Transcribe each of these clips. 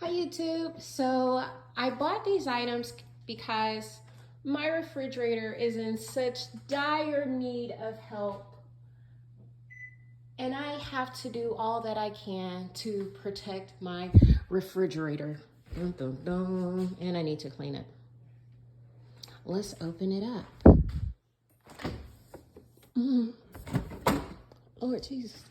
Hi YouTube. So I bought these items because my refrigerator is in such dire need of help, and I have to do all that I can to protect my refrigerator. Dun, dun, dun. And I need to clean it. Let's open it up. Lord Jesus.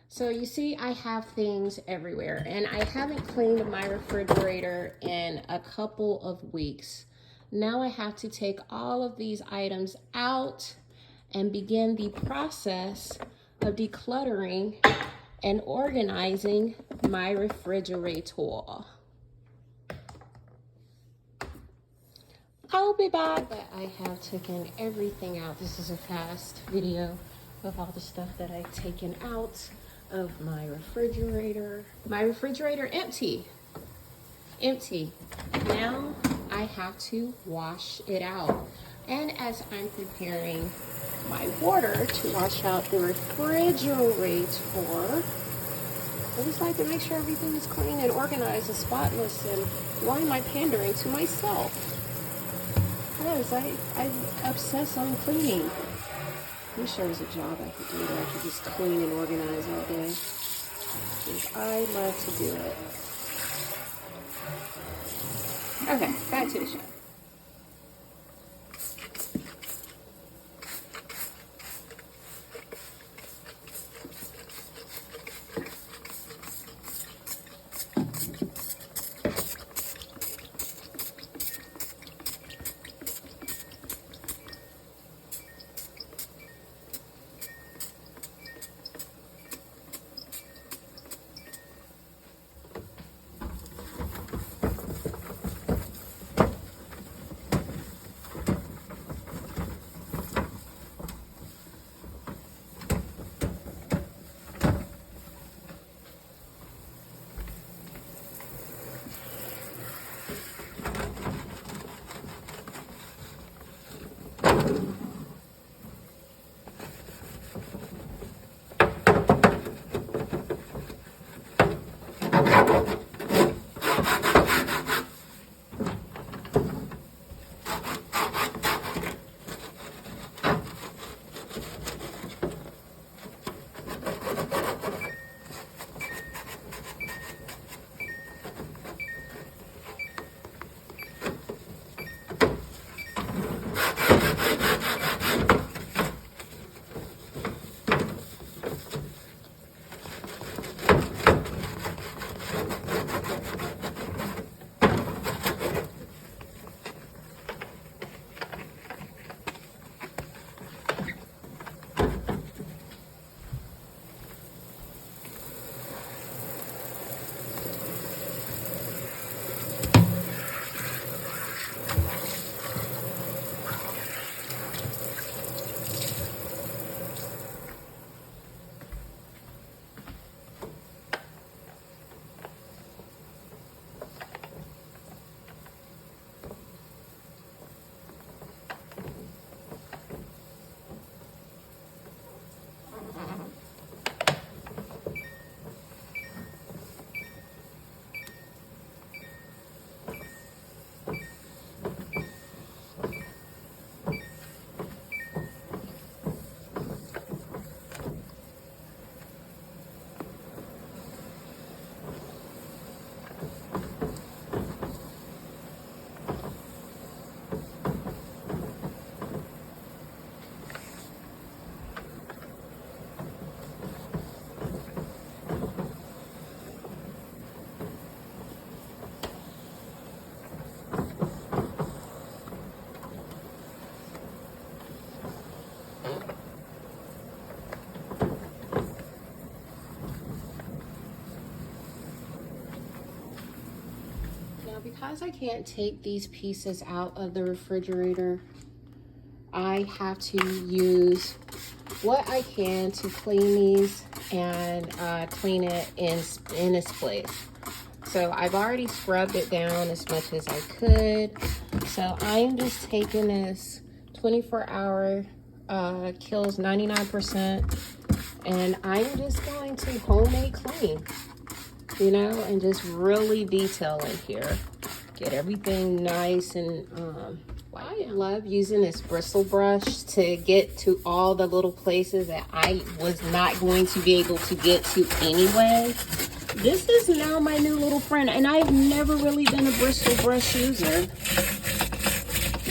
So you see, I have things everywhere, and I haven't cleaned my refrigerator in a couple of weeks. Now I have to take all of these items out and begin the process of decluttering and organizing my refrigerator. I'll be back. But I have taken everything out. This is a fast video of all the stuff that I've taken out of my refrigerator. My refrigerator empty. Now I have to wash it out. And as I'm preparing my water to wash out the refrigerator, I just like to make sure everything is clean and organized and spotless. And why am I pandering to myself? Because I obsess on cleaning. I'm sure there's a job I could do that I could just clean and organize all day. Because I love to do it. Okay, back to the show. Because I can't take these pieces out of the refrigerator, I have to use what I can to clean these and clean it in its place. So I've already scrubbed it down as much as I could. So I'm just taking this 24-hour kills 99%, and I'm just going to homemade clean. you know, and just really detail in here. Get everything nice and I love using this bristle brush to get to all the little places that I was not going to be able to get to anyway. This is now my new little friend, and I've never really been a bristle brush user.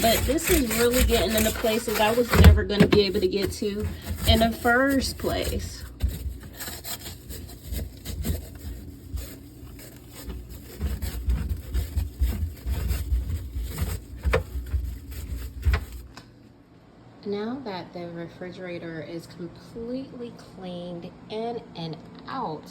But this is really getting into places I was never going to be able to get to in the first place. Now that the refrigerator is completely cleaned in and out,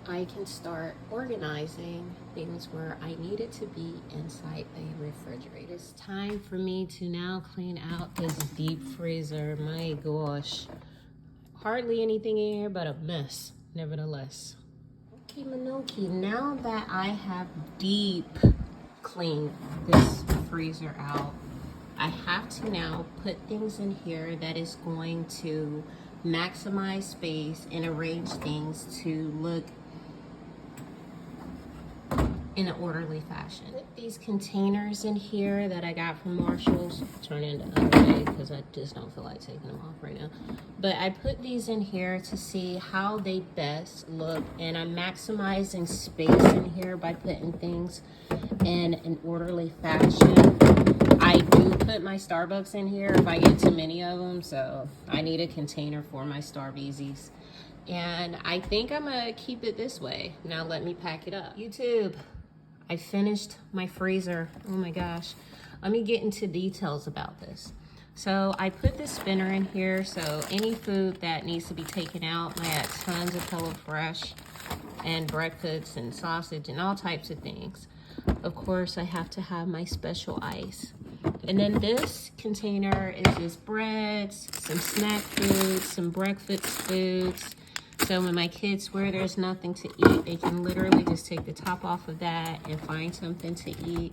I can start organizing things where I need it to be inside the refrigerator. It's time for me to now clean out this deep freezer. My gosh, hardly anything in here but a mess, nevertheless. Okay, Minoki, now that I have deep cleaned this freezer out, I have to now put things in here that is going to maximize space and arrange things to look in an orderly fashion. Put these containers in here that I got from Marshall's. Turn it the other way because I just don't feel like taking them off right now. But I put these in here to see how they best look, and I'm maximizing space in here by putting things in an orderly fashion. I do put my Starbucks in here if I get too many of them, so I need a container for my Starbeezies. And I think I'm gonna keep it this way. Now let me pack it up. YouTube, I finished my freezer. Oh my gosh. Let me get into details about this. So I put this spinner in here, so any food that needs to be taken out, I had tons of HelloFresh and breakfast and sausage and all types of things. Of course, I have to have my special ice. And then this container is just breads, some snack foods, some breakfast foods. So when my kids swear there's nothing to eat, they can literally just take the top off of that and find something to eat.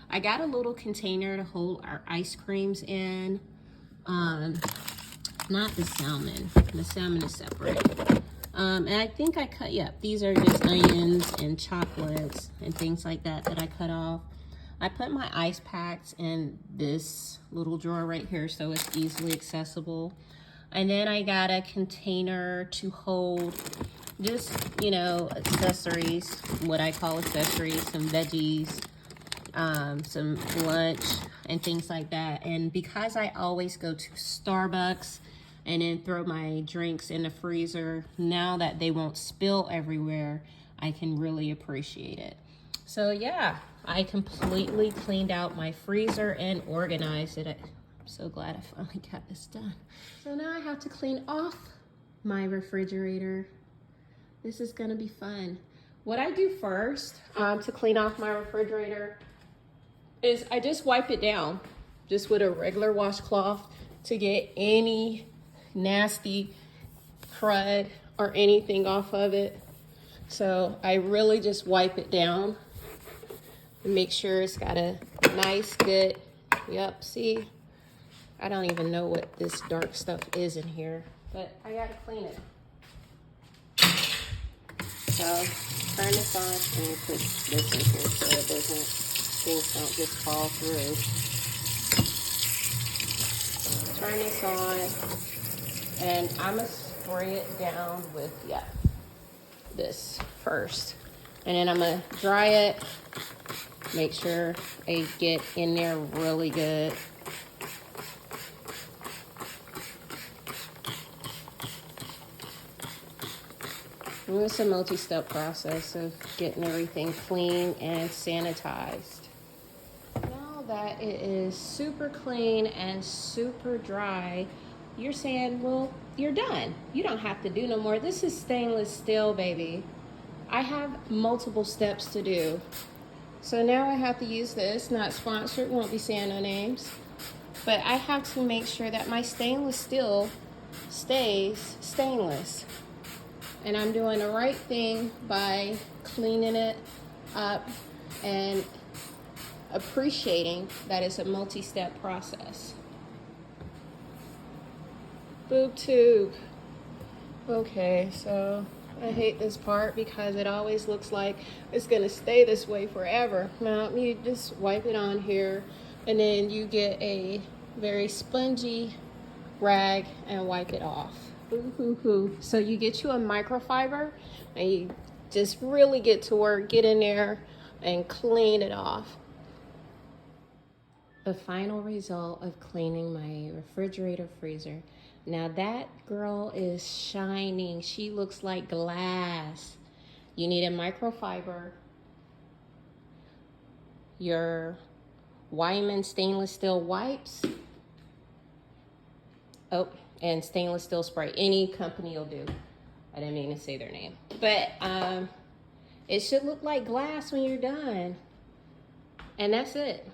I got a little container to hold our ice creams in. Not the salmon. The salmon is separate. And I think I cut, yeah, these are just onions and chocolates and things like that that I cut off. I put my ice packs in this little drawer right here so it's easily accessible. And then I got a container to hold just, you know, accessories, what I call accessories, some veggies, some lunch and things like that. And because I always go to Starbucks and then throw my drinks in the freezer, now that they won't spill everywhere, I can really appreciate it. So yeah, I completely cleaned out my freezer and organized it. I'm so glad I finally got this done. So now I have to clean off my refrigerator. This is gonna be fun. What I do first to clean off my refrigerator is I just wipe it down just with a regular washcloth to get any nasty crud or anything off of it. So I really just wipe it down and make sure it's got a nice, good, yep, see? I don't even know what this dark stuff is in here, but I gotta clean it. So turn this on and put this in here so it doesn't, things don't just fall through. Turn this on, and I'm gonna spray it down with, yeah, this first. And then I'm gonna dry it, make sure I get in there really good. And it's a multi-step process of getting everything clean and sanitized. Now that it is super clean and super dry, you're saying, well, you're done. You don't have to do no more. This is stainless steel, baby. I have multiple steps to do. So now I have to use this, not sponsored, won't be saying no names. But I have to make sure that my stainless steel stays stainless. And I'm doing the right thing by cleaning it up and appreciating that it's a multi-step process. Boob tube. Okay, so I hate this part because it always looks like it's gonna stay this way forever. Now you just wipe it on here and then you get a very spongy rag and wipe it off. Ooh, hoo, hoo. So you get you a microfiber and you just really get to work, get in there and clean it off. The final result of cleaning my refrigerator freezer. Now that girl is shining. She looks like glass. You need a microfiber, your Wyman stainless steel wipes, oh, and stainless steel spray. Any company will do. I didn't mean to say their name. But it should look like glass when you're done. And that's it.